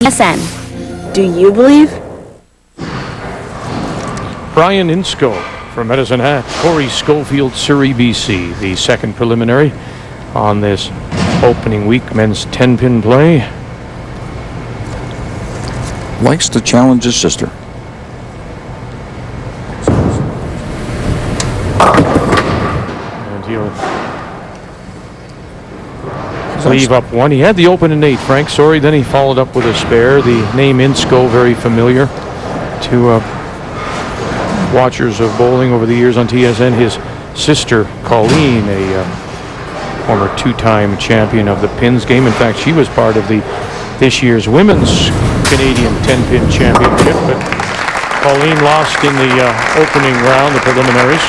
TSN. Do you believe? Bryan Insko from Medicine Hat, Cory Schofield, Surrey, BC. The second preliminary on this opening week men's 10-pin play. Likes to challenge his sister. And he'll leave up one. He had the open in 8, Frank. Sorry, then he followed up with a spare. The name Insko, very familiar to watchers of bowling over the years on TSN. His sister, Colleen, a former 2-time champion of the pins game. In fact, she was part of this year's women's Canadian 10-pin championship, but Colleen lost in the opening round, the preliminaries.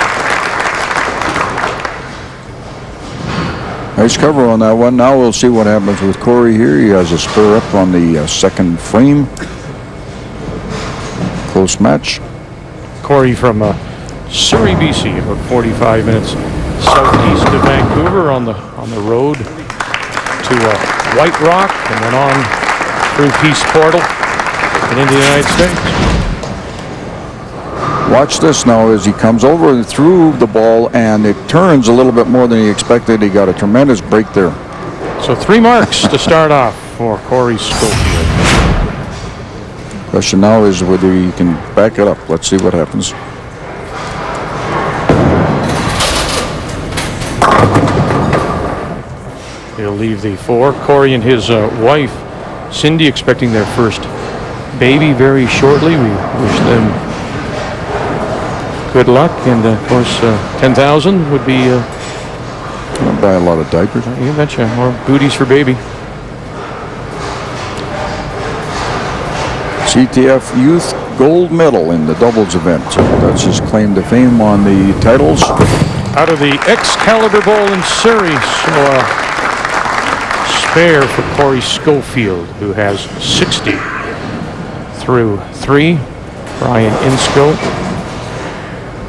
Nice cover on that one. Now we'll see what happens with Cory here. He has a spur up on the second frame. Close match. Cory from Surrey, BC, about 45 minutes southeast of Vancouver, on the road to White Rock, and then on through Peace Portal and into the United States. Watch this now as he comes over through the ball, and it turns a little bit more than he expected. He got a tremendous break there. So 3 marks to start off for Cory Schofield. Question now is whether he can back it up. Let's see what happens. He'll leave the 4. Cory and his wife, Cindy, expecting their first baby very shortly. We wish them good luck, and of course 10,000 would be I'll buy a lot of diapers. You betcha, or booties for baby. CTF Youth Gold Medal in the doubles event. That's his claim to fame on the titles. Out of the Excalibur Bowl in Surrey, so spare for Cory Schofield, who has 60 through 3. Bryan Insko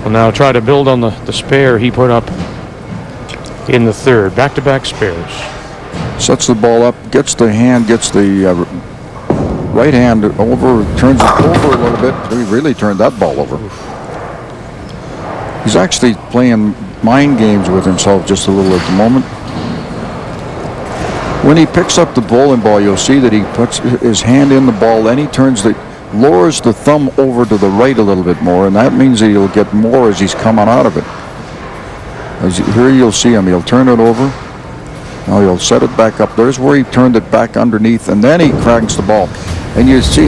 will now try to build on the spare he put up in the 3rd. Back-to-back spares. Sets the ball up, gets the right hand over, turns it over a little bit. He really turned that ball over. He's actually playing mind games with himself just a little at the moment. When he picks up the bowling ball, you'll see that he puts his hand in the ball, then he lowers the thumb over to the right a little bit more, and that means that he'll get more as he's coming out of it. Here you'll see him. He'll turn it over. Now he'll set it back up. There's where he turned it back underneath, and then he cracks the ball. And you see,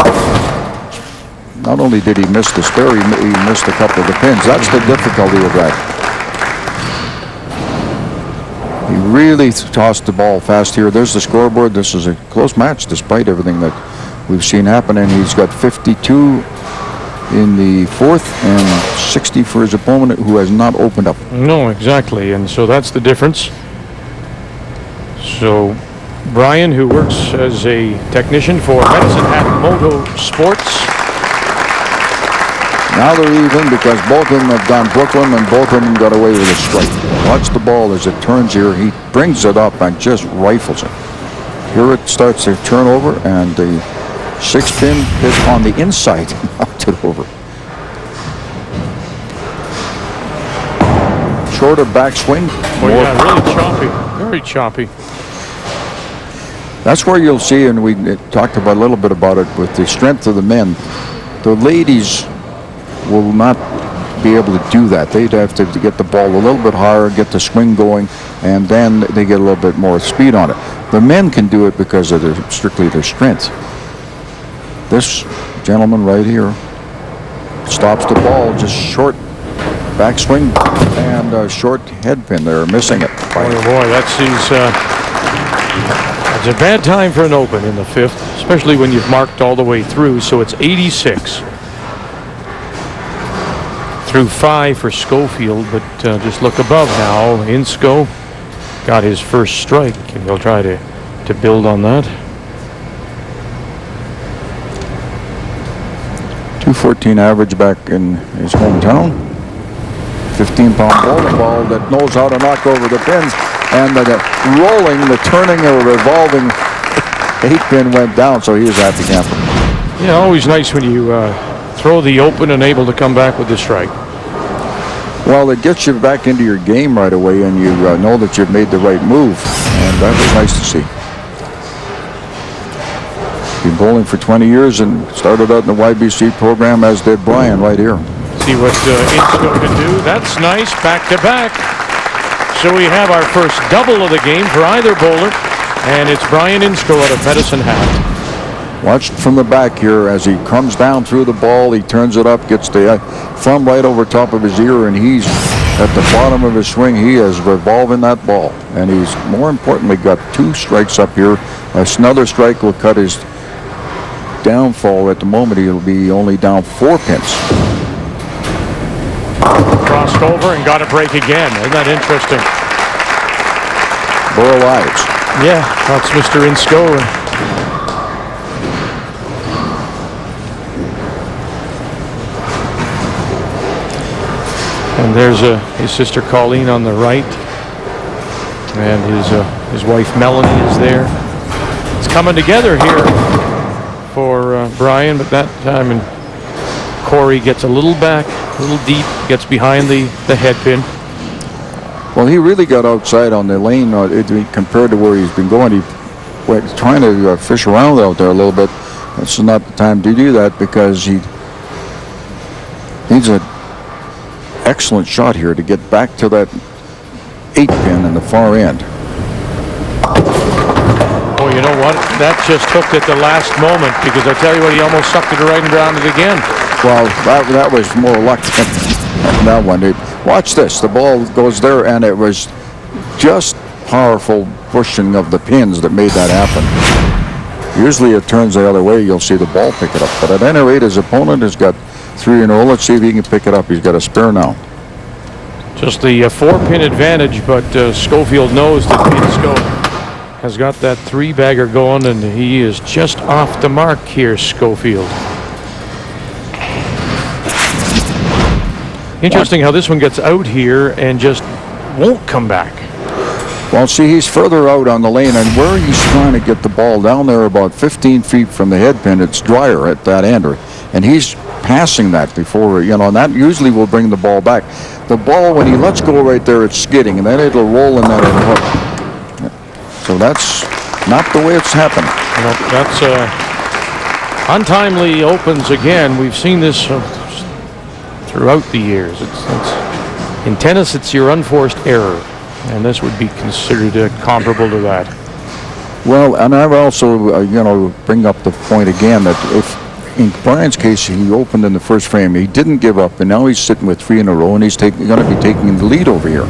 not only did he miss the spare, he missed a couple of the pins. That's the difficulty of that. He really tossed the ball fast here. There's the scoreboard. This is a close match despite everything that we've seen happen. And he's got 52 in the 4th and 60 for his opponent, who has not opened up. No, exactly. And so that's the difference. So Bryan, who works as a technician for Medicine Hat Moto Sports. Now they're even because both of them have done Brooklyn and both of them got away with a strike. Watch the ball as it turns here. He brings it up and just rifles it. Here it starts to turn over, and the 6-pin hit on the inside, knocked it over. Shorter backswing. Oh yeah, really choppy, very choppy. That's where you'll see, and we talked about a little bit about it with the strength of the men. The ladies will not be able to do that. They'd have to get the ball a little bit higher, get the swing going, and then they get a little bit more speed on it. The men can do it because of strictly their strength. This gentleman right here stops the ball, just short backswing and a short head pin there, missing it. Oh boy, that's a bad time for an open in the 5th, especially when you've marked all the way through. So it's 86 through 5 for Schofield, but just look above now. Insko got his first strike, and he'll try to build on that. 214 average back in his hometown. 15-pound bowling ball that knows how to knock over the pins, and the rolling, the turning, or revolving 8-pin went down, so he was happy camper. Yeah, always nice when you throw the open and able to come back with the strike. Well, it gets you back into your game right away, and you know that you've made the right move, and that was nice to see. Been bowling for 20 years and started out in the YBC program, as did Bryan right here. See what Insko can do. That's nice, back to back. So we have our first double of the game for either bowler, and it's Bryan Insko out of Medicine Hat. Watch from the back here as he comes down through the ball. He turns it up, gets the thumb right over top of his ear, and he's at the bottom of his swing. He is revolving that ball, and he's more importantly got 2 strikes up here. Another strike will cut his downfall. At the moment, he'll be only down 4 pins. Crossed over and got a break again. Isn't that interesting? Burrow eyes. Yeah, that's Mr. Insko. And there's his sister Colleen on the right, and his wife Melanie is there. It's coming together here for Bryan, but that time and Cory gets a little back, a little deep, gets behind the head pin. Well, he really got outside on the lane compared to where he's been going. He was trying to fish around out there a little bit. This is not the time to do that because he needs an excellent shot here to get back to that 8-pin in the far end. Oh, you know what? That just hooked at the last moment, because I tell you what, he almost sucked it right and ground it again. Well, that was more luck than that one. Watch this. The ball goes there, and it was just powerful pushing of the pins that made that happen. Usually it turns the other way. You'll see the ball pick it up. But at any rate, his opponent has got 3 in a row. Let's see if he can pick it up. He's got a spare now. Just the 4-pin advantage, but Schofield knows that Insko has got that 3-bagger going, and he is just off the mark here, Schofield. Interesting how this one gets out here and just won't come back. Well, see, he's further out on the lane, and where he's trying to get the ball down there about 15 feet from the head pin, it's drier at that end, and he's passing that before, and that usually will bring the ball back. The ball, when he lets go right there, it's skidding, and then it'll roll and then it'll hook. So that's not the way it's happened. No, that's untimely opens again. We've seen this throughout the years. It's in tennis, it's your unforced error, and this would be considered comparable to that. Well, and I would also, bring up the point again that if in Bryan's case, he opened in the first frame. He didn't give up, and now he's sitting with 3 in a row, and he's going to be taking the lead over here.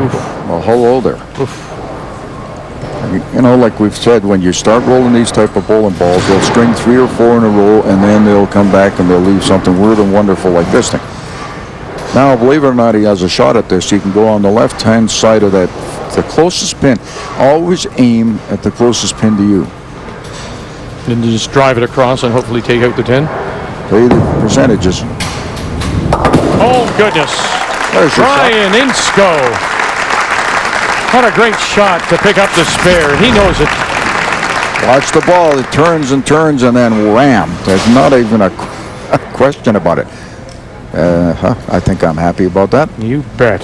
Oof. Well, hello there. Oof. Like we've said, when you start rolling these type of bowling balls, they'll string 3 or 4 in a row, and then they'll come back and they'll leave something weird and wonderful like this thing. Now, believe it or not, he has a shot at this. He can go on the left-hand side of that, the closest pin. Always aim at the closest pin to you. And just drive it across and hopefully take out the 10. Tell you the percentages. Oh, goodness. There's your Bryan Insko. What a great shot to pick up the spare. He knows it. Watch the ball. It turns and turns and then wham. There's not even a question about it. I think I'm happy about that. You bet.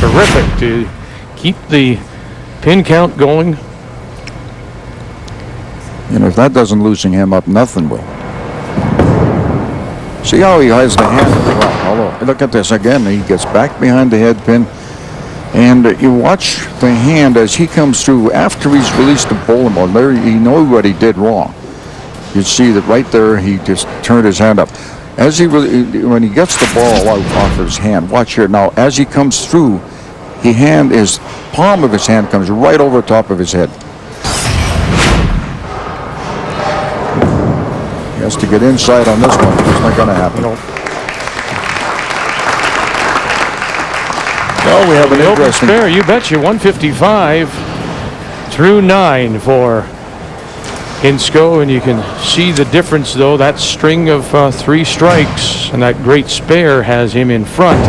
Terrific to keep the pin count going. If that doesn't loosen him up, nothing will. See how he has the hand? Well, look at this again. He gets back behind the head pin. And you watch the hand as he comes through after he's released the bowling ball. There, he knows what he did wrong. You see that right there, he just turned his hand up. When he gets the ball out off of his hand, watch here. Now, as he comes through, his palm of his hand comes right over top of his head. He has to get inside on this one. It's not going to happen. Well, we have an open spare. You betcha. 155 through 9 for Insko, and you can see the difference, though. That string of 3 strikes and that great spare has him in front.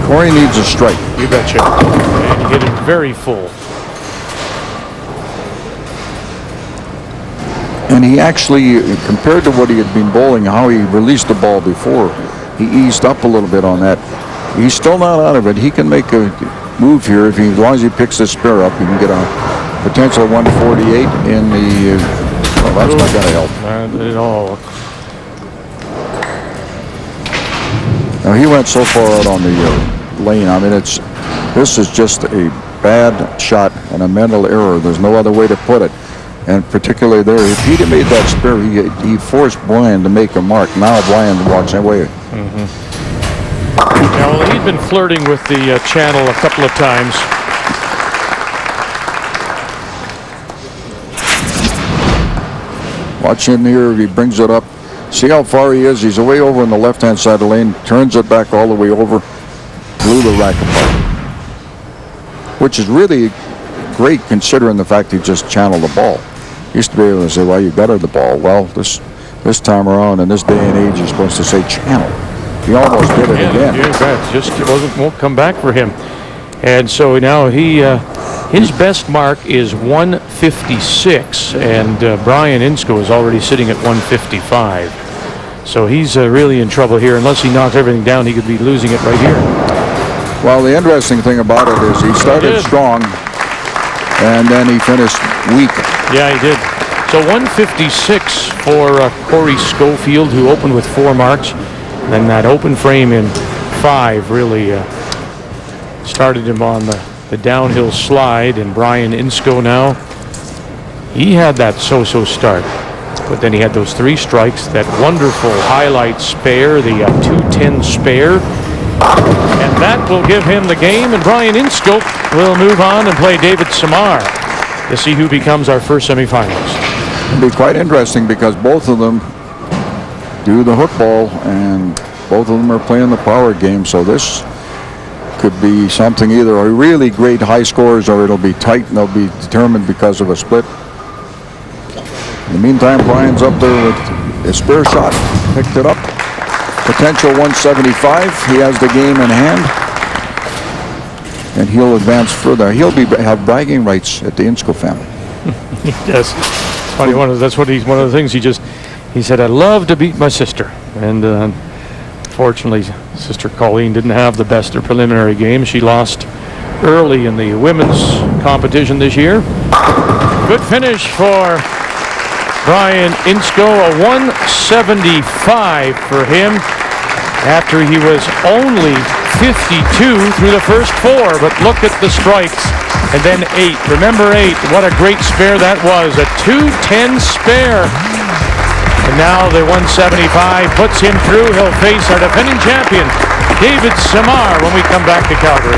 Cory needs a strike. You betcha. And he hit it very full. And he actually, compared to what he had been bowling, how he released the ball before, he eased up a little bit on that. He's still not out of it. He can make a move here if he, as long as he picks the spare up. He can get a potential 148 in the. Well, that's not going to help. Not at all. Now he went so far out on the lane. I mean, this is just a bad shot and a mental error. There's no other way to put it. And particularly there, if he'd have made that spare, he forced Bryan to make a mark. Now Bryan walks away. Now, he'd been flirting with the channel a couple of times. Watch him here. He brings it up. See how far he is? He's away over on the left-hand side of the lane. Turns it back all the way over. Blew the rack apart. Which is really great considering the fact he just channeled the ball. Used to be able to say, well, you guttered the ball. Well, this time around, in this day and age, you're supposed to say channel. He almost did it again. Yeah, that just won't come back for him. And so now his best mark is 156, and Bryan Insko is already sitting at 155. So he's really in trouble here. Unless he knocks everything down, he could be losing it right here. Well, the interesting thing about it is he started strong, and then he finished weak. Yeah, he did. So 156 for Cory Schofield, who opened with 4 marks. Then that open frame in 5 really started him on the downhill slide. And Bryan Insko now, he had that so-so start. But then he had those 3 strikes, that wonderful highlight spare, the 210 spare. And that will give him the game. And Bryan Insko will move on and play David Samar to see who becomes our first semifinalist. It'll be quite interesting because both of them do the hook ball, and both of them are playing the power game. So this could be something, either a really great high scores or it'll be tight and they'll be determined because of a split. In the meantime, Bryan's up there with a spare shot, picked it up. Potential 175. He has the game in hand, and he'll advance further. He'll have bragging rights at the Insko family. Yes, it's funny. That's what one of the things he said. I love to beat my sister, and unfortunately, Sister Colleen didn't have the best of preliminary games. She lost early in the women's competition this year. Good finish for Bryan Insko, a 175 for him after he was only 52 through the first 4. But look at the strikes, and then 8. Remember 8, what a great spare that was, a 210 spare. And now the 175 puts him through. He'll face our defending champion, David Samar, when we come back to Calgary.